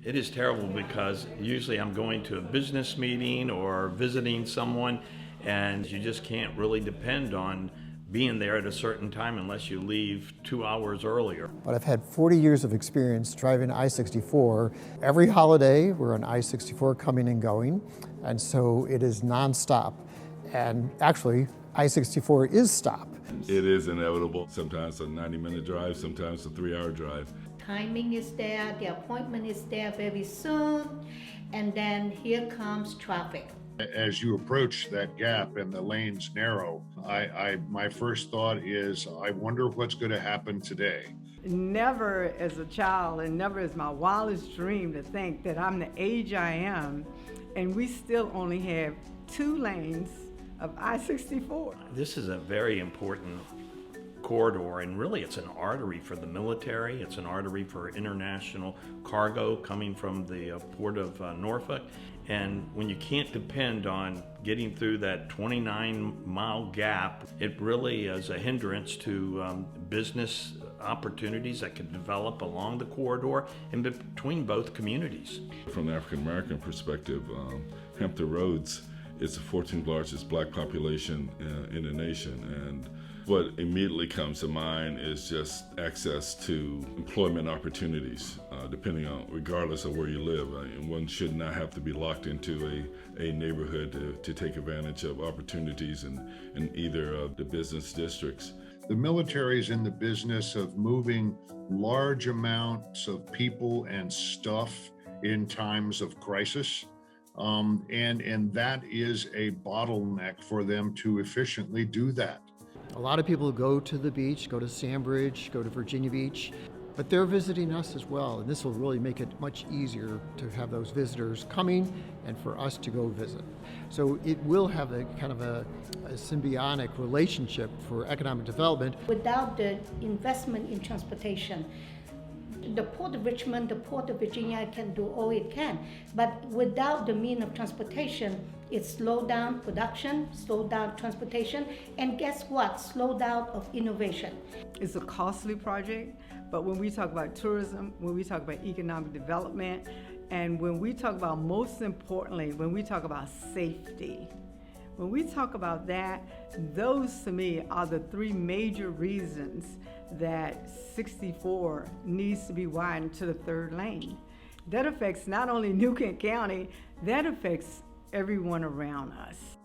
It is terrible because usually I'm going to a business meeting or visiting someone, and you just can't really depend on being there at a certain time unless you leave 2 hours earlier. But I've had 40 years of experience driving I-64. Every holiday we're on I-64 coming and going, and so it is nonstop. And actually, I-64 is stop. It is inevitable. Sometimes a 90-minute drive, sometimes a 3-hour drive. Timing is there, the appointment is there very soon, and then here comes traffic. As you approach that gap and the lanes narrow, my first thought is, I wonder what's going to happen today. Never as a child and never as my wildest dream to think that I'm the age I am and we still only have 2 lanes of I-64. This is a very important corridor, and really it's an artery for the military. It's an artery for international cargo coming from the port of Norfolk. And when you can't depend on getting through that 29-mile gap, it really is a hindrance to business opportunities that can develop along the corridor and between both communities. From the African American perspective, Hampton Roads is the 14th largest black population in the nation, and what immediately comes to mind is just access to employment opportunities, depending on, regardless of where you live. One should not have to be locked into a neighborhood to take advantage of opportunities in either of the business districts. The military is in the business of moving large amounts of people and stuff in times of crisis. And that is a bottleneck for them to efficiently do that. A lot of people go to the beach, go to Sandbridge, go to Virginia Beach, but they're visiting us as well, and this will really make it much easier to have those visitors coming and for us to go visit. So it will have a kind of a symbiotic relationship for economic development. Without the investment in transportation, the Port of Richmond, the Port of Virginia can do all it can, but without the mean of transportation, it slowed down production, slowed down transportation, and guess what? Slowed down of innovation. It's a costly project, but when we talk about tourism, when we talk about economic development, and when we talk about, most importantly, when we talk about safety, when we talk about that, those to me are the 3 major reasons that 64 needs to be widened to the 3rd lane. That affects not only New Kent County, that affects everyone around us.